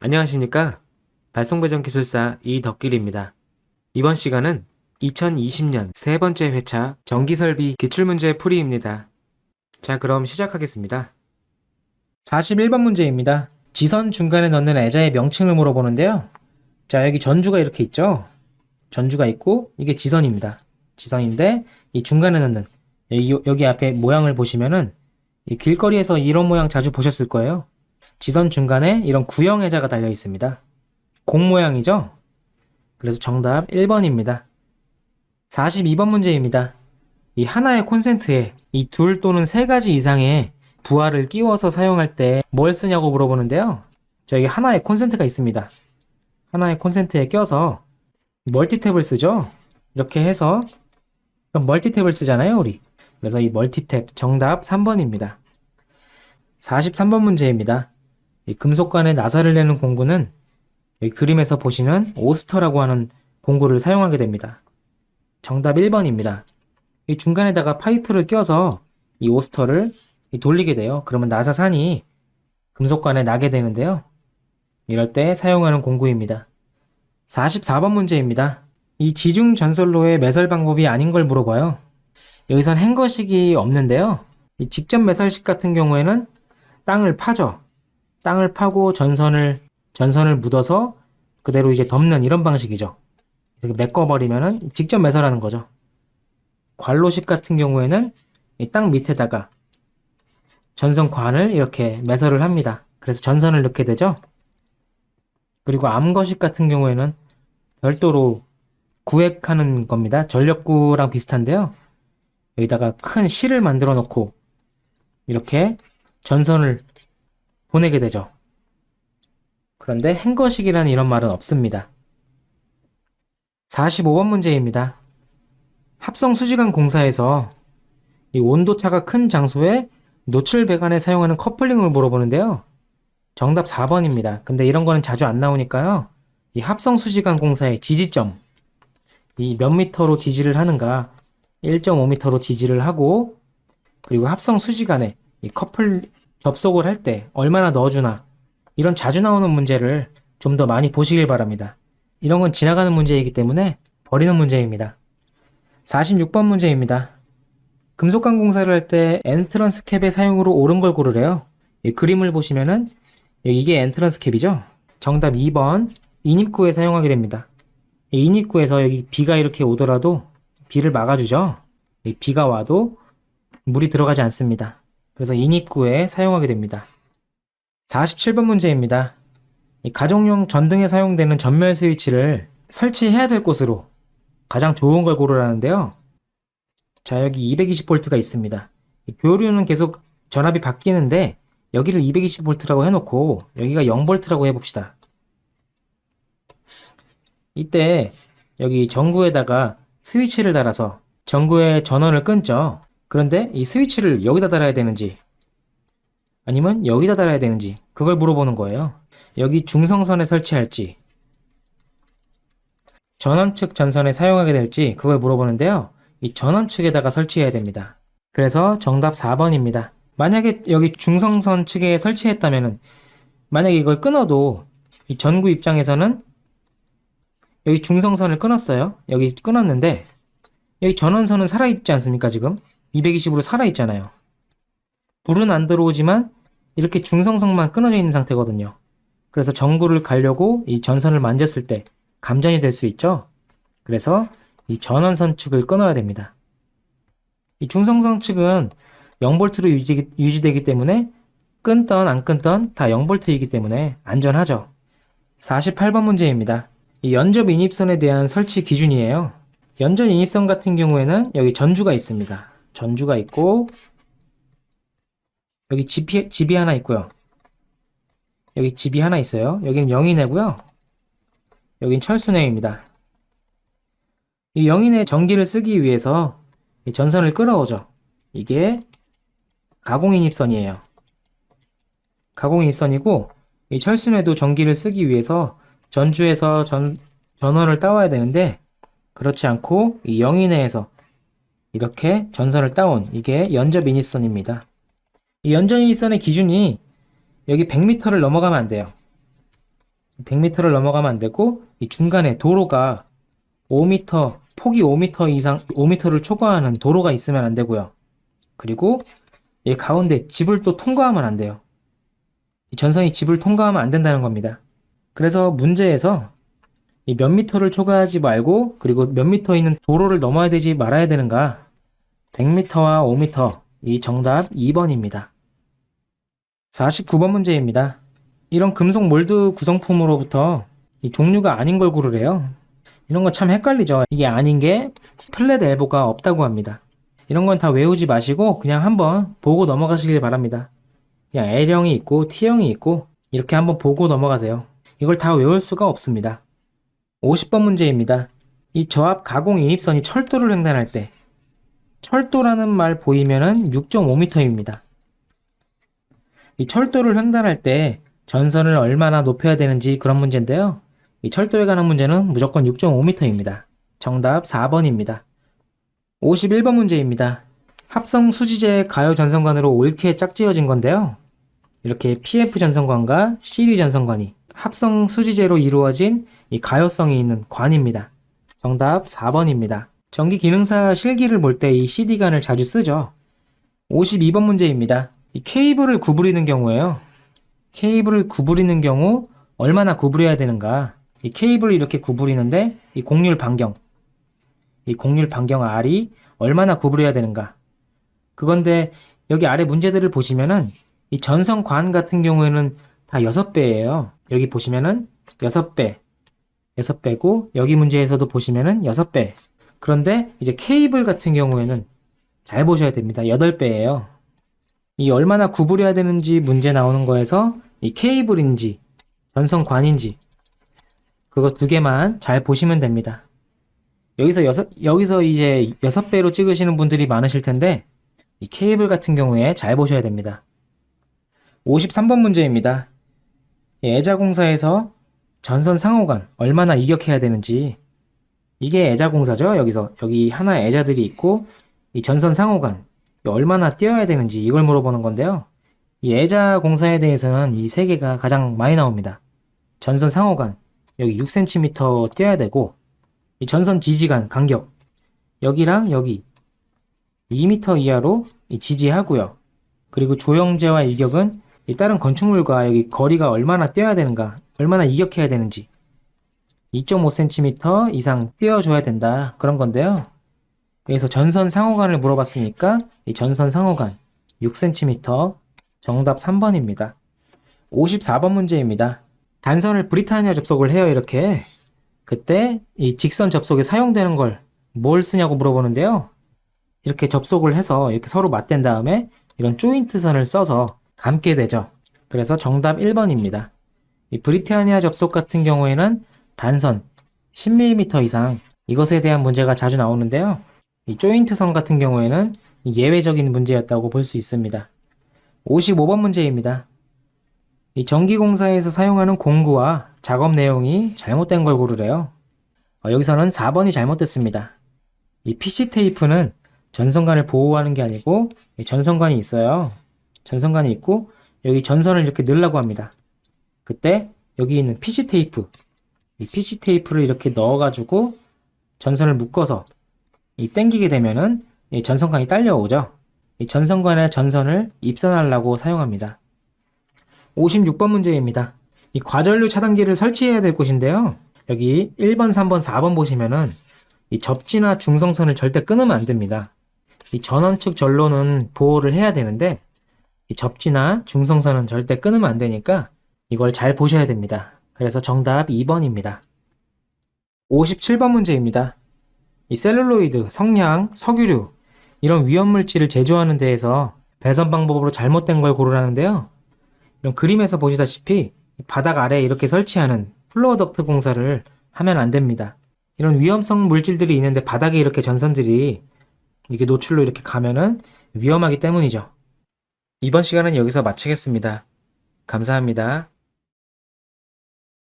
안녕하십니까? 발송배전기술사 이덕길입니다. 이번 시간은 2020년 세 번째 회차 전기설비 기출문제 풀이입니다. 자, 그럼 시작하겠습니다. 41번 문제입니다. 지선 중간에 넣는 애자의 명칭을 물어보는데요. 자, 여기 전주가 이렇게 있죠? 전주가 있고 이게 지선입니다. 지선인데 이 중간에 넣는 여기 앞에 모양을 보시면은 이 길거리에서 이런 모양 자주 보셨을 거예요. 지선 중간에 이런 구형 애자가 달려 있습니다. 공 모양이죠? 그래서 정답 1번입니다. 42번 문제입니다. 이 하나의 콘센트에 이 둘 또는 세 가지 이상의 부하를 끼워서 사용할 때 뭘 쓰냐고 물어보는데요. 저기 하나의 콘센트가 있습니다. 하나의 콘센트에 껴서 멀티탭을 쓰죠? 이렇게 해서 그럼 멀티탭을 쓰잖아요, 우리. 그래서 이 멀티탭 정답 3번입니다. 43번 문제입니다. 이 금속관에 나사를 내는 공구는 여기 그림에서 보시는 오스터라고 하는 공구를 사용하게 됩니다. 정답 1번입니다. 이 중간에다가 파이프를 껴서 이 오스터를 돌리게 돼요. 그러면 나사산이 금속관에 나게 되는데요. 이럴 때 사용하는 공구입니다. 44번 문제입니다. 이 지중 전선로의 매설 방법이 아닌 걸 물어봐요. 여기선 행거식이 없는데요. 이 직접 매설식 같은 경우에는 땅을 파죠. 땅을 파고 전선을 묻어서 그대로 이제 덮는 이런 방식이죠. 메꿔버리면은 직접 매설하는 거죠. 관로식 같은 경우에는 이 땅 밑에다가 전선관을 이렇게 매설을 합니다. 그래서 전선을 넣게 되죠. 그리고 암거식 같은 경우에는 별도로 구획하는 겁니다. 전력구랑 비슷한데요. 여기다가 큰 실을 만들어 놓고 이렇게 전선을 보내게 되죠. 그런데 행거식이라는 이런 말은 없습니다. 45번 문제입니다. 합성 수지관 공사에서 이 온도차가 큰 장소에 노출 배관에 사용하는 커플링을 물어보는데요. 정답 4번입니다. 근데 이런 거는 자주 안 나오니까요. 이 합성 수지관 공사의 지지점, 이 몇 미터로 지지를 하는가, 1.5m로 지지를 하고, 그리고 합성 수지관에 이 커플 접속을 할 때 얼마나 넣어주나, 이런 자주 나오는 문제를 좀 더 많이 보시길 바랍니다. 이런 건 지나가는 문제이기 때문에 버리는 문제입니다. 46번 문제입니다. 금속관 공사를 할 때 엔트런스 캡의 사용으로 옳은 걸 고르래요. 이 그림을 보시면은 이게 엔트런스 캡이죠. 정답 2번 인입구에 사용하게 됩니다. 이 인입구에서 여기 비가 이렇게 오더라도 비를 막아주죠. 이 비가 와도 물이 들어가지 않습니다. 그래서 인입구에 사용하게 됩니다. 47번 문제입니다. 이 가정용 전등에 사용되는 전멸 스위치를 설치해야 될 곳으로 가장 좋은 걸 고르라는데요. 자, 여기 220V가 있습니다. 교류는 계속 전압이 바뀌는데 여기를 220V라고 해놓고 여기가 0V라고 해봅시다. 이때 여기 전구에다가 스위치를 달아서 전구의 전원을 끊죠. 그런데 이 스위치를 여기다 달아야 되는지 아니면 여기다 달아야 되는지 그걸 물어보는 거예요. 여기 중성선에 설치할지 전원 측 전선에 사용하게 될지 그걸 물어보는데요. 이 전원 측에다가 설치해야 됩니다. 그래서 정답 4번입니다. 만약에 여기 중성선 측에 설치했다면은 만약에 이걸 끊어도 이 전구 입장에서는 여기 중성선을 끊었어요. 여기 끊었는데 여기 전원선은 살아있지 않습니까? 지금 220으로 살아있잖아요. 불은 안 들어오지만 이렇게 중성선만 끊어져 있는 상태거든요. 그래서 전구를 가려고 이 전선을 만졌을 때 감전이 될 수 있죠. 그래서 이 전원선 측을 끊어야 됩니다. 이 중성선 측은 0V로 유지되기 때문에 끊던 안 끊던 다 0V이기 때문에 안전하죠. 48번 문제입니다. 이 연접 인입선에 대한 설치 기준이에요. 연접 인입선 같은 경우에는 여기 전주가 있습니다. 전주가 있고 여기 집이 하나 있고요. 여기 집이 하나 있어요. 여기는 영인회고요. 여긴 철순회입니다. 이 영인회 전기를 쓰기 위해서 이 전선을 끌어오죠. 이게 가공인입선이에요. 가공인입선이고 이 철순회도 전기를 쓰기 위해서 전주에서 전원을 따와야 되는데 그렇지 않고 이 영인회에서 이렇게 전선을 따온 이게 연접인입선입니다. 이 연접인입선의 기준이 여기 100m를 넘어가면 안 돼요. 100m를 넘어가면 안 되고, 이 중간에 도로가 5m, 폭이 5m 이상, 5m를 초과하는 도로가 있으면 안 되고요. 그리고 이 가운데 집을 또 통과하면 안 돼요. 이 전선이 집을 통과하면 안 된다는 겁니다. 그래서 문제에서 이 몇 미터를 초과하지 말고, 그리고 몇 미터 있는 도로를 넘어야 되지 말아야 되는가? 100m와 5m. 이 정답 2번입니다. 49번 문제입니다. 이런 금속 몰드 구성품으로부터 이 종류가 아닌 걸 고르래요. 이런 건 참 헷갈리죠. 이게 아닌 게 플랫 엘보가 없다고 합니다. 이런 건 다 외우지 마시고 그냥 한번 보고 넘어가시길 바랍니다. 그냥 L형이 있고 T형이 있고 이렇게 한번 보고 넘어가세요. 이걸 다 외울 수가 없습니다. 50번 문제입니다. 이 저압 가공 인입선이 철도를 횡단할 때 철도라는 말 보이면은 6.5m입니다. 이 철도를 횡단할 때 전선을 얼마나 높여야 되는지 그런 문제인데요. 이 철도에 관한 문제는 무조건 6.5m입니다. 정답 4번입니다. 51번 문제입니다. 합성 수지제 가요 전선관으로 옳게 짝지어진 건데요. 이렇게 PF 전선관과 CD 전선관이 합성 수지제로 이루어진 이 가요성이 있는 관입니다. 정답 4번입니다. 전기 기능사 실기를 볼 때 이 CD관을 자주 쓰죠. 52번 문제입니다. 이 케이블을 구부리는 경우에요. 케이블을 구부리는 경우 얼마나 구부려야 되는가? 이 케이블을 이렇게 구부리는데 이 곡률 반경 R이 얼마나 구부려야 되는가? 그건데 여기 아래 문제들을 보시면은 이 전선관 같은 경우에는 다 6배예요. 여기 보시면은 6배고 여기 문제에서도 보시면은 6배. 그런데 이제 케이블 같은 경우에는 잘 보셔야 됩니다. 8배예요. 이 얼마나 구부려야 되는지 문제 나오는 거에서 이 케이블인지 전선관인지 그거 두 개만 잘 보시면 됩니다. 여기서 이제 6배로 찍으시는 분들이 많으실 텐데 이 케이블 같은 경우에 잘 보셔야 됩니다. 53번 문제입니다. 애자공사에서 전선 상호간 얼마나 이격해야 되는지 이게 애자공사죠. 여기 하나 애자들이 있고 이 전선 상호간 얼마나 띄어야 되는지 이걸 물어보는 건데요. 이 애자공사에 대해서는 이 세 개가 가장 많이 나옵니다. 전선 상호간 여기 6cm 띄어야 되고 이 전선 지지간 간격 여기랑 여기 2m 이하로 지지하고요. 그리고 조형제와 일격은 이 다른 건축물과 여기 거리가 얼마나 띄어야 되는가, 얼마나 이격해야 되는지 2.5cm 이상 띄어줘야 된다 그런 건데요. 여기서 전선 상호간을 물어봤으니까 이 전선 상호간 6cm 정답 3번입니다. 54번 문제입니다. 단선을 브리타니아 접속을 해요. 이렇게 그때 이 직선 접속에 사용되는 걸 뭘 쓰냐고 물어보는데요. 이렇게 접속을 해서 이렇게 서로 맞댄 다음에 이런 조인트 선을 써서 감게 되죠. 그래서 정답 1번입니다. 이 브리타니아 접속 같은 경우에는 단선 10mm 이상 이것에 대한 문제가 자주 나오는데요. 이 조인트 선 같은 경우에는 예외적인 문제였다고 볼 수 있습니다. 55번 문제입니다. 이 전기공사에서 사용하는 공구와 작업 내용이 잘못된 걸 고르래요. 여기서는 4번이 잘못됐습니다. 이 PC 테이프는 전선관을 보호하는 게 아니고 전선관이 있어요. 전선관이 있고 여기 전선을 이렇게 넣으려고 합니다. 그때 여기 있는 PC 테이프, 이 PC 테이프를 이렇게 넣어가지고 전선을 묶어서 당기게 되면은 이 전선관이 딸려오죠. 이 전선관에 전선을 입선하려고 사용합니다. 56번 문제입니다. 이 과전류 차단기를 설치해야 될 곳인데요. 여기 1번, 3번, 4번 보시면은 이 접지나 중성선을 절대 끊으면 안 됩니다. 이 전원 측 전로는 보호를 해야 되는데 이 접지나 중성선은 절대 끊으면 안 되니까 이걸 잘 보셔야 됩니다. 그래서 정답 2번입니다. 57번 문제입니다. 이 셀룰로이드, 성냥, 석유류 이런 위험물질을 제조하는 데에서 배선 방법으로 잘못된 걸 고르라는데요. 이런 그림에서 보시다시피 바닥 아래에 이렇게 설치하는 플로어 덕트 공사를 하면 안 됩니다. 이런 위험성 물질들이 있는데 바닥에 이렇게 전선들이 이게 노출로 이렇게 가면은 위험하기 때문이죠. 이번 시간은 여기서 마치겠습니다. 감사합니다.